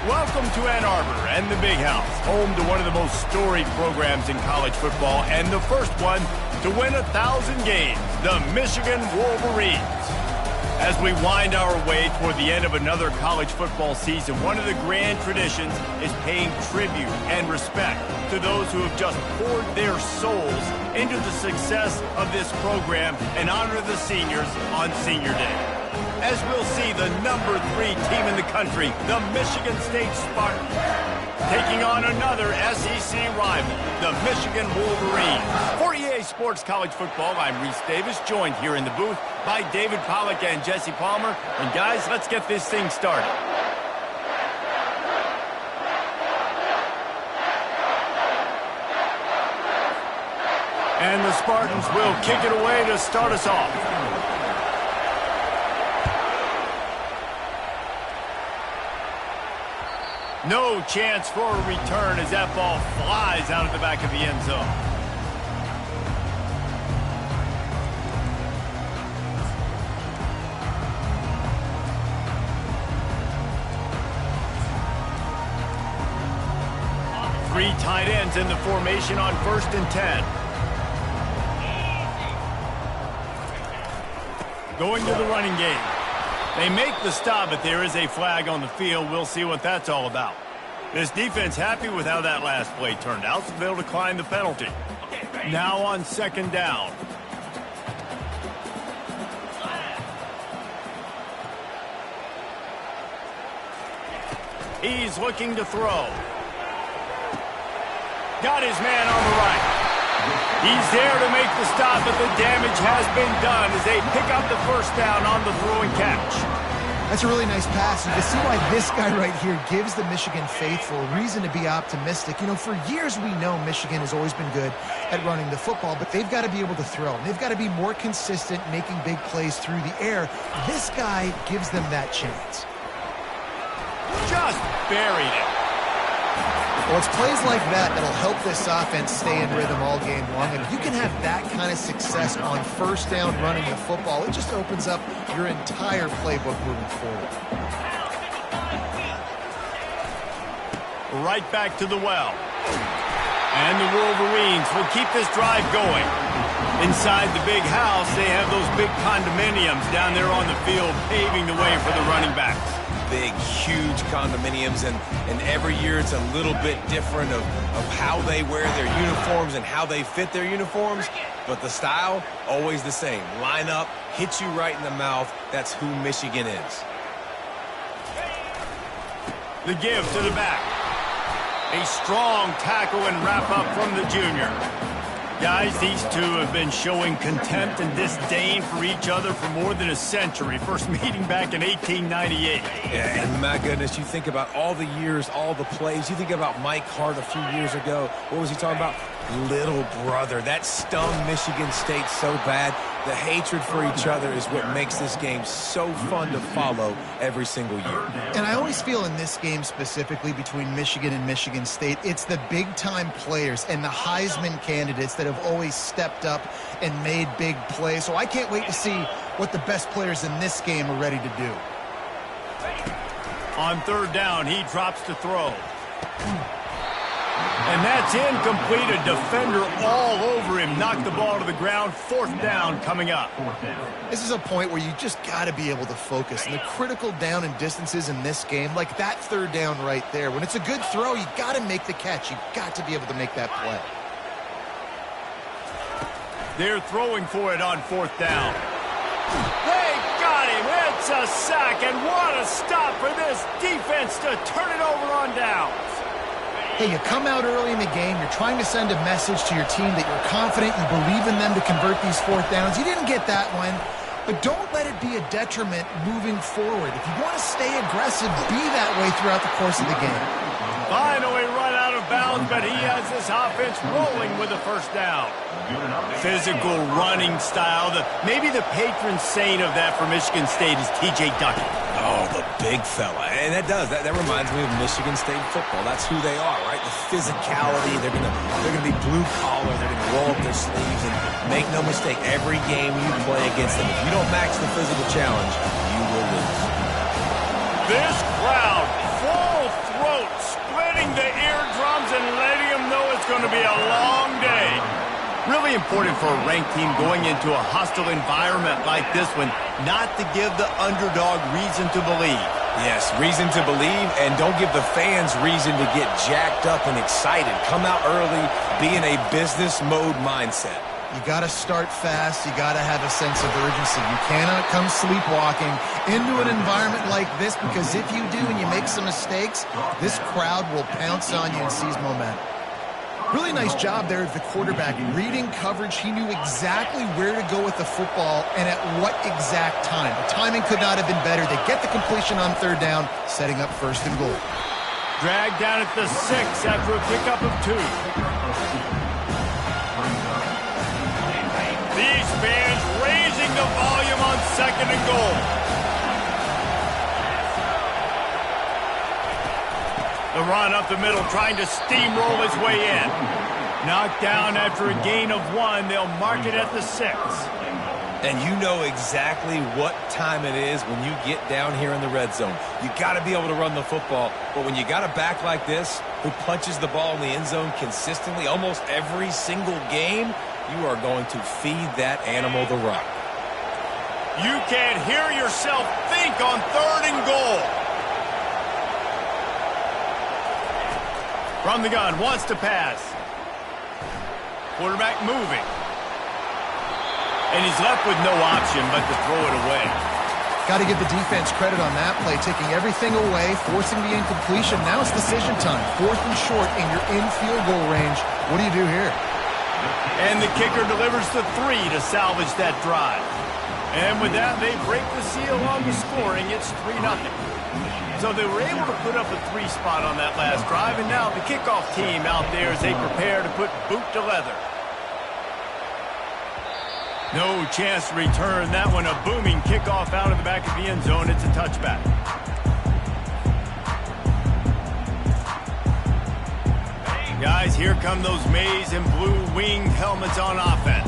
Welcome to Ann Arbor and the Big House, home to one of the most storied programs in college football and the first one to win 1,000 games, the Michigan Wolverines. As we wind our way toward the end of another college football season, one of the grand traditions is paying tribute and respect to those who have just poured their souls into the success of this program and honor the seniors on Senior Day. As we'll see, the number 3 team in the country, the Michigan State Spartans, taking on another SEC rival, the Michigan Wolverines. For EA Sports College Football, I'm Reese Davis, joined here in the booth by David Pollack and Jesse Palmer. And guys, let's get this thing started. And the Spartans will kick it away to start us off. No chance for a return as that ball flies out of the back of the end zone. Three tight ends in the formation on 1st and 10. Going to the running game. They make the stop, but there is a flag on the field. We'll see what that's all about. This defense happy with how that last play turned out, so they'll decline the penalty. Now on 2nd down. He's looking to throw. Got his man on the right. He's there to make the stop, but the damage has been done as they pick up the 1st down on the throw and catch. That's a really nice pass. You can see why this guy right here gives the Michigan faithful a reason to be optimistic. You know, for years we know Michigan has always been good at running the football, but they've got to be able to throw. And they've got to be more consistent making big plays through the air. This guy gives them that chance. Just buried it. Well, it's plays like that that'll help this offense stay in rhythm all game long. And if you can have that kind of success on 1st down running the football, it just opens up your entire playbook moving forward. Right back to the well. And the Wolverines will keep this drive going. Inside the Big House, they have those big condominiums down there on the field paving the way for the running backs. Big, huge condominiums, and every year it's a little bit different of how they wear their uniforms and how they fit their uniforms, but the style, always the same. Line up, hit you right in the mouth. That's who Michigan is. The give to the back. A strong tackle and wrap-up from the junior. Guys, these two have been showing contempt and disdain for each other for more than a century. First meeting back in 1898. Yeah, and my goodness, you think about all the years, all the plays. You think about Mike Hart a few years ago. What was he talking about? Little brother. That stung Michigan State so bad. The hatred for each other is what makes this game so fun to follow every single year. And I always feel in this game specifically between Michigan and Michigan State, it's the big-time players and the Heisman candidates that have always stepped up and made big plays. So I can't wait to see what the best players in this game are ready to do. On 3rd down, he drops to throw. And that's incomplete. A defender all over him. Knocked the ball to the ground. 4th down coming up. This is a point where you just got to be able to focus. And the critical down and distances in this game, like that 3rd down right there, when it's a good throw, you got to make the catch. You got to be able to make that play. They're throwing for it on 4th down. They got him. It's a sack. And what a stop for this defense to turn it over on downs. Hey, you come out early in the game, you're trying to send a message to your team that you're confident, you believe in them to convert these 4th downs. You didn't get that one, but don't let it be a detriment moving forward. If you want to stay aggressive, be that way throughout the course of the game. Finally run out of bounds, but he has this offense rolling with a 1st down. Physical running style. Maybe the patron saint of that for Michigan State is T.J. Duckett. Oh, the big fella. And that reminds me of Michigan State football. That's who they are, right? The physicality. They're gonna be blue collar. They're gonna roll up their sleeves, and make no mistake, every game you play against them, if you don't match the physical challenge, you will lose. This crowd full pounding the eardrums and letting them know it's going to be a long day. Really important for a ranked team going into a hostile environment like this one not to give the underdog reason to believe. Yes, reason to believe, and don't give the fans reason to get jacked up and excited. Come out early, be in a business mode mindset. You got to start fast. You got to have a sense of urgency. You cannot come sleepwalking into an environment like this, because if you do and you make some mistakes, this crowd will pounce on you and seize momentum. Really nice job there at the quarterback. Reading coverage, he knew exactly where to go with the football and at what exact time. The timing could not have been better. They get the completion on third down, setting up first and goal. Dragged down at the 6 after a pickup of 2. These fans raising the volume on second and goal. The run up the middle, trying to steamroll his way in. Knocked down after a gain of 1. They'll mark it at the 6. And you know exactly what time it is when you get down here in the red zone. You got to be able to run the football. But when you got a back like this who punches the ball in the end zone consistently almost every single game, you are going to feed that animal the rock. You can't hear yourself think on third and goal. From the gun, wants to pass. Quarterback moving. And he's left with no option but to throw it away. Got to give the defense credit on that play, taking everything away, forcing the incompletion. Now it's decision time. 4th and short, and you're in field goal range. What do you do here? And the kicker delivers the 3 to salvage that drive. And with that, they break the seal on the scoring. It's 3-0. So they were able to put up a 3 spot on that last drive, and now the kickoff team out there as they prepare to put boot to leather. No chance to return that one. A booming kickoff out of the back of the end zone. It's a touchback. Guys, here come those maize and blue wing helmets on offense.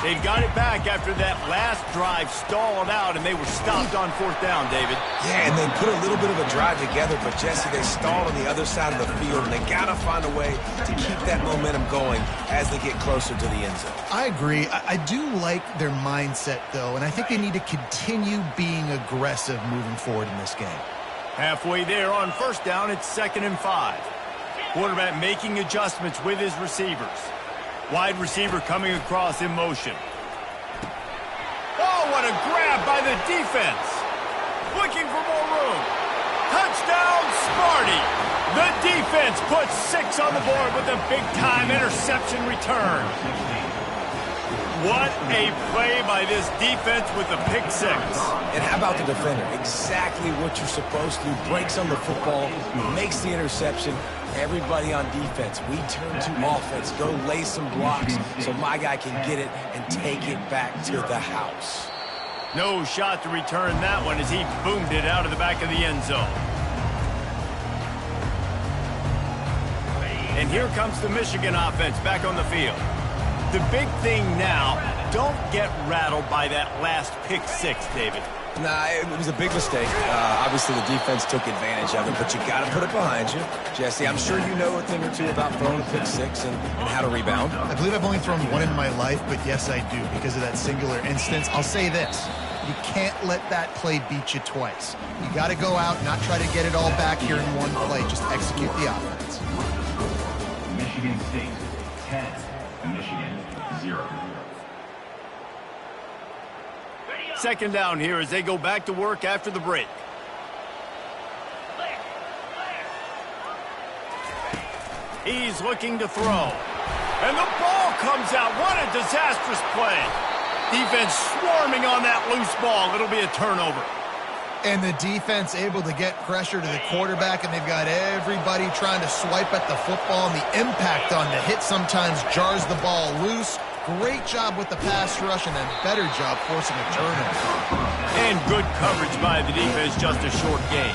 They've got it back after that last drive stalled out, and they were stopped on 4th down, David. Yeah, and they put a little bit of a drive together, but, Jesse, they stalled on the other side of the field, and they got to find a way to keep that momentum going as they get closer to the end zone. I agree. I do like their mindset, though, and I think they need to continue being aggressive moving forward in this game. Halfway there on 1st down, it's 2nd and 5. Quarterback making adjustments with his receivers. Wide receiver coming across in motion. Oh, what a grab by the defense. Looking for more room. Touchdown, Sparty. The defense puts 6 on the board with a big-time interception return. What a play by this defense with the pick 6. And how about the defender? Exactly what you're supposed to do. Breaks on the football, makes the interception. Everybody on defense, we turn to offense. Go lay some blocks so my guy can get it and take it back to the house. No shot to return that one as he boomed it out of the back of the end zone. And here comes the Michigan offense back on the field. The big thing now, don't get rattled by that last pick 6, David. Nah, it was a big mistake. Obviously, the defense took advantage of it, but you got to put it behind you. Jesse, I'm sure you know a thing or two about throwing a pick 6 and how to rebound. I believe I've only thrown 1 in my life, but yes, I do, because of that singular instance. I'll say this. You can't let that play beat you twice. You got to go out, not try to get it all back here in one play. Just execute the offense. Michigan State, 10. Michigan, 0. 2nd down here as they go back to work after the break. He's looking to throw. And the ball comes out. What a disastrous play. Defense swarming on that loose ball. It'll be a turnover. And the defense able to get pressure to the quarterback, and they've got everybody trying to swipe at the football, and the impact on the hit sometimes jars the ball loose. Great job with the pass rush, and a better job forcing a turnover. And good coverage by the defense, just a short game.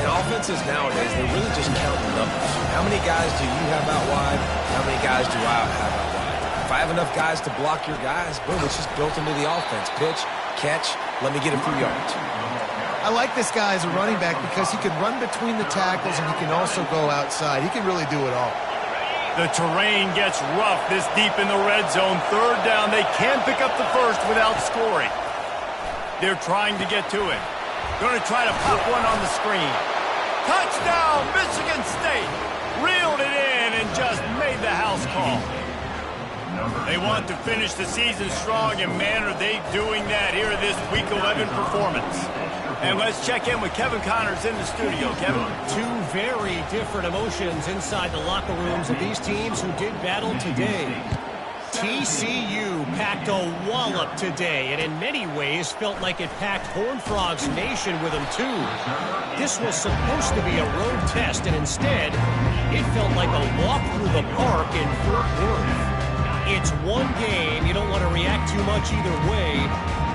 And offenses nowadays, they're really just counting numbers. How many guys do you have out wide? How many guys do I have out wide? If I have enough guys to block your guys, boom, it's just built into the offense. Pitch, catch, let me get a few yards. I like this guy as a running back because he can run between the tackles and he can also go outside. He can really do it all. The terrain gets rough this deep in the red zone. Third down. They can't pick up the first without scoring. They're trying to get to it. Going to try to pop one on the screen. Touchdown, Michigan State. Reeled it in and just made the house call. They want to finish the season strong, and man, are they doing that here in this Week 11 performance. And let's check in with Kevin Connors in the studio. Kevin? Two very different emotions inside the locker rooms of these teams who did battle today. TCU packed a wallop today, and in many ways felt like it packed Horned Frogs Nation with them too. This was supposed to be a road test, and instead, it felt like a walk through the park in Fort Worth. It's one game. You don't want to react too much either way,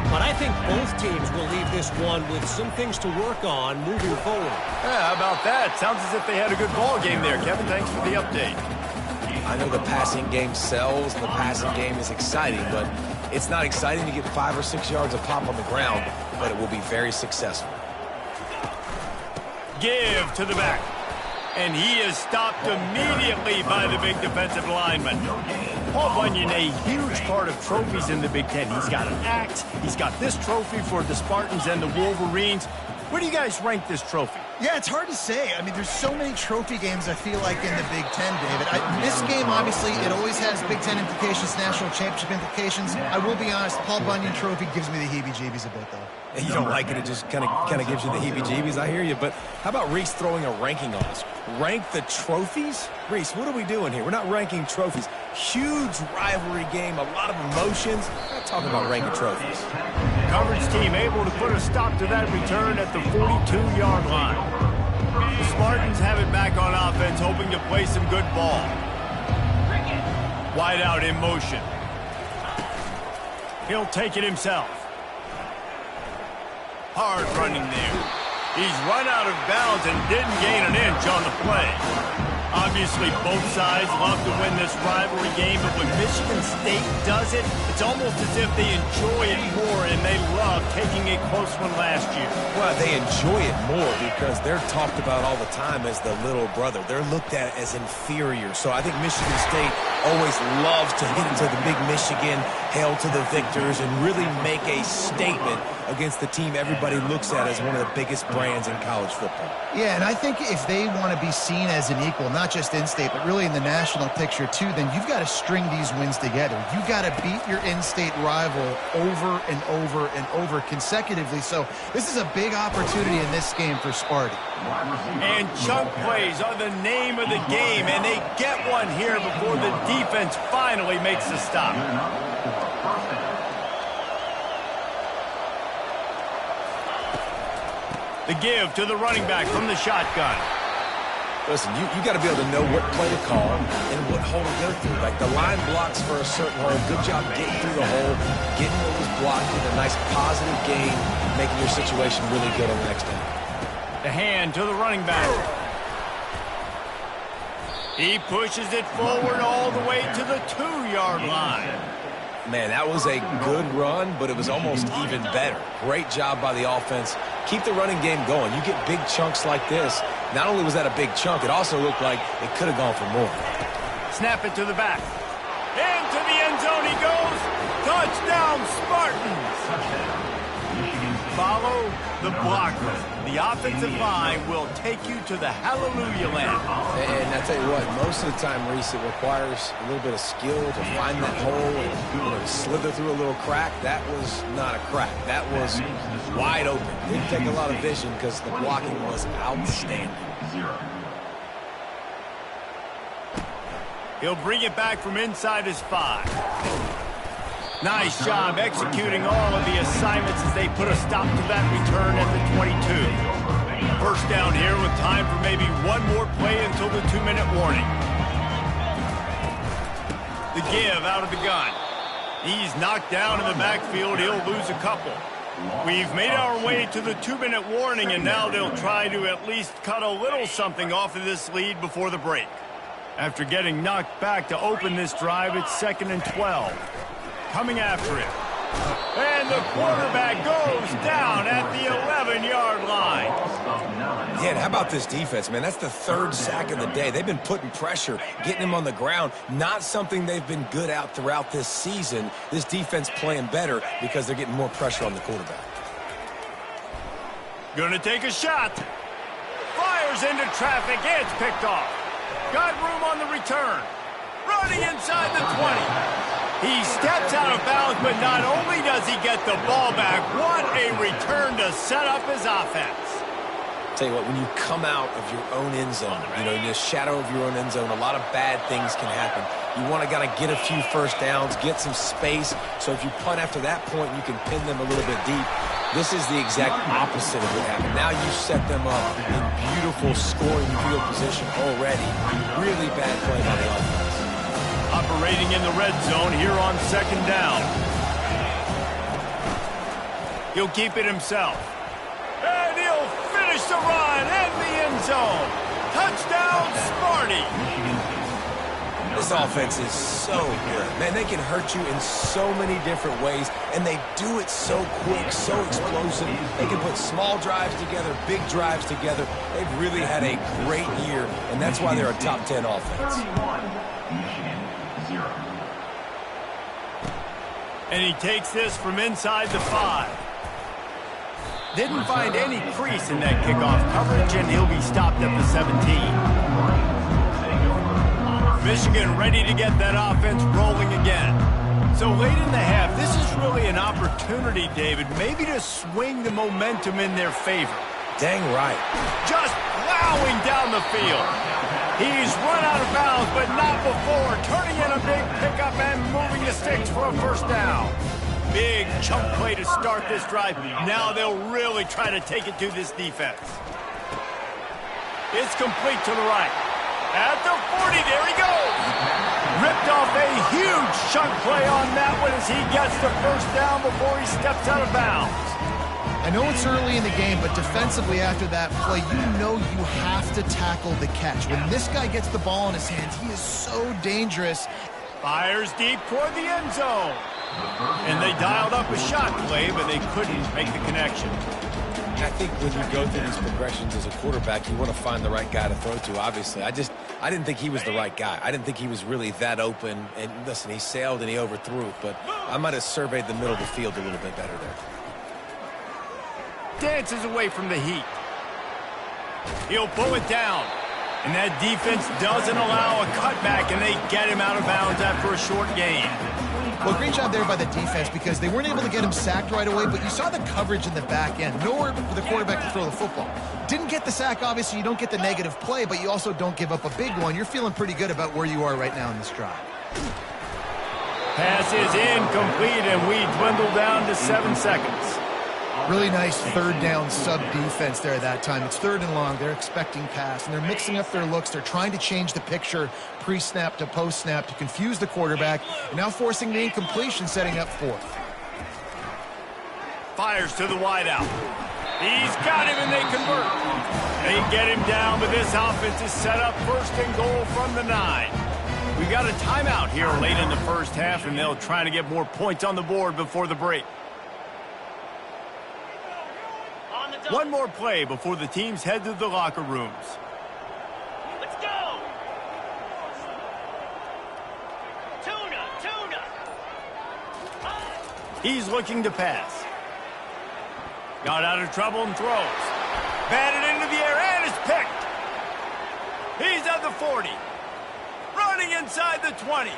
but I think both teams will leave this one with some things to work on moving forward. Yeah, how about that? Sounds as if they had a good ball game there. Kevin, thanks for the update. I know the passing game sells and the passing game is exciting, but it's not exciting to get 5 or 6 yards of pop on the ground, but it will be very successful. Give to the back. And he is stopped immediately by the big defensive lineman. Paul Bunyan, a huge part of trophies in the Big Ten. He's got an axe. He's got this trophy for the Spartans and the Wolverines. Where do you guys rank this trophy? Yeah, it's hard to say. I mean, there's so many trophy games, I feel like, in the Big Ten, David. This game, obviously, it always has Big Ten implications, national championship implications. I will be honest, Paul Bunyan trophy gives me the heebie-jeebies a bit, though. You don't like it, it just kind of gives you the heebie-jeebies. I hear you, but how about Reese throwing a ranking on us? Rank the trophies? Reese, what are we doing here? We're not ranking trophies. Huge rivalry game, a lot of emotions. We're not talking about ranking trophies. Coverage team able to put a stop to that return at the 42-yard line. The Spartans have it back on offense, hoping to play some good ball. Wide out in motion. He'll take it himself. Hard running there. He's run out of bounds and didn't gain an inch on the play. Obviously, both sides love to win this rivalry game, but when Michigan State does it, it's almost as if they enjoy it more, and they love taking a close one last year. Well, they enjoy it more because they're talked about all the time as the little brother. They're looked at as inferior. So I think Michigan State always loves to get into the big Michigan, hail to the victors, and really make a statement against the team everybody looks at as one of the biggest brands in college football. Yeah, and I think if they want to be seen as an equal, not just in-state, but really in the national picture too, then you've got to string these wins together. You've got to beat your in-state rival over and over and over consecutively. So this is a big opportunity in this game for Sparty. And chunk plays are the name of the game, and they get one here before the defense finally makes a stop. The give to the running back from the shotgun. Listen, you got to be able to know what play to call and what hole to go through. Like the line blocks for a certain hole. Good job getting through the hole, getting what was blocked with a nice positive gain, making your situation really good on the next down. The hand to the running back. He pushes it forward all the way to the 2-yard line. Man, that was a good run, but it was almost even better. Great job by the offense. Keep the running game going. You get big chunks like this. Not only was that a big chunk, it also looked like it could have gone for more. Snap it to the back. Into the end zone he goes. Touchdown, Spartans. Follow the blocker. The offensive line will take you to the hallelujah land. And I tell you what, most of the time, Reese, it requires a little bit of skill to find that hole and slither through a little crack. That was not a crack. That was wide open. Didn't take a lot of vision because the blocking was outstanding. He'll bring it back from inside his 5. Nice job executing all of the assignments as they put a stop to that return at the 22. First down here with time for maybe one more play until the 2-minute warning. The give out of the gun. He's knocked down in the backfield. He'll lose a couple. We've made our way to the 2-minute warning, and now they'll try to at least cut a little something off of this lead before the break. After getting knocked back to open this drive, it's 2nd and 12. Coming after it. And the quarterback goes down at the 11-yard Yeah, and how about this defense, man? That's the third sack of the day. They've been putting pressure, getting him on the ground. Not something they've been good at throughout this season. This defense playing better because they're getting more pressure on the quarterback. Gonna take a shot. Fires into traffic. It's picked off. Got room on the return. Running inside the 20. He steps out of bounds, but not only does he get the ball back, what a return to set up his offense. Tell you what, when you come out of your own end zone, you know, in the shadow of your own end zone, a lot of bad things can happen. You want to get a few first downs, get some space, so if you punt after that point, you can pin them a little bit deep. This is the exact opposite of what happened. Now you set them up in beautiful scoring field position already. Really bad play by the offense. Operating in the red zone here on second down. He'll keep it himself. And he'll finish the run in the end zone. Touchdown, Smarty. This offense is so good. Man, they can hurt you in so many different ways, and they do it so quick, so explosive. They can put small drives together, big drives together. They've really had a great year, and that's why they're a top 10 offense. 31, Michigan, 0. And he takes this from inside the 5. Didn't find any crease in that kickoff coverage, and he'll be stopped at the 17. Michigan ready to get that offense rolling again. So late in the half, this is really an opportunity, David, maybe to swing the momentum in their favor. Dang right. Just plowing down the field. He's run out of bounds, but not before turning in a big pickup and moving the sticks for a first down. Big chunk play to start this drive. Now they'll really try to take it to this defense. It's complete to the right. At the 40, there he goes. Ripped off a huge chunk play on that one as he gets the first down before he steps out of bounds. I know it's early in the game, but defensively after that play, you know you have to tackle the catch. When this guy gets the ball in his hands, he is so dangerous. Fires deep toward the end zone. And they dialed up a shot play, but they couldn't make the connection. I think when you go through these progressions as a quarterback, you want to find the right guy to throw to, obviously. I didn't think he was the right guy. I didn't think he was really that open. And listen, he sailed and he overthrew it, but I might have surveyed the middle of the field a little bit better there. Dances away from the heat. He'll pull it down. And that defense doesn't allow a cutback, and they get him out of bounds after a short gain. Well, great job there by the defense because they weren't able to get him sacked right away, but you saw the coverage in the back end. Nowhere for the quarterback to throw the football. Didn't get the sack, obviously. You don't get the negative play, but you also don't give up a big one. You're feeling pretty good about where you are right now in this drive. Pass is incomplete, and we dwindle down to 7 seconds. Really nice third down sub-defense there that time. It's third and long. They're expecting pass, and they're mixing up their looks. They're trying to change the picture pre-snap to post-snap to confuse the quarterback, and now forcing the incompletion, setting up fourth. Fires to the wideout. He's got him, and they convert. They get him down, but this offense is set up first and goal from the 9. We got a timeout here late in the first half, and they'll try to get more points on the board before the break. One more play before the teams head to the locker rooms. Let's go! Tuna! He's looking to pass. Got out of trouble and throws. Batted into the air and is picked. He's at the 40. Running inside the 20.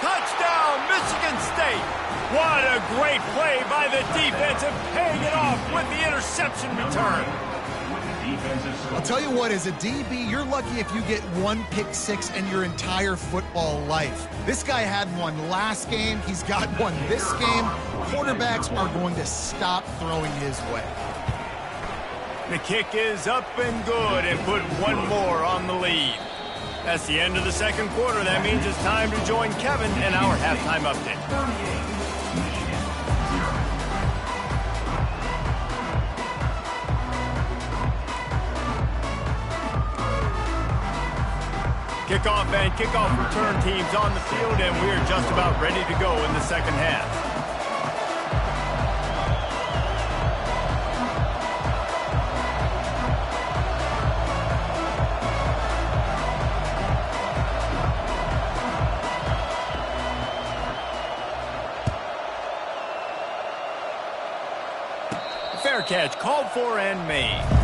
Touchdown, Michigan State. What a great play by the defense and paying it off with the interception return. I'll tell you what, as a DB, you're lucky if you get one pick six in your entire football life. This guy had one last game. He's got one this game. Quarterbacks are going to stop throwing his way. The kick is up and good and put one more on the lead. That's the end of the second quarter. That means it's time to join Kevin and our halftime update. Kickoff and kickoff return teams on the field, and we're just about ready to go in the second half. catch called for and made.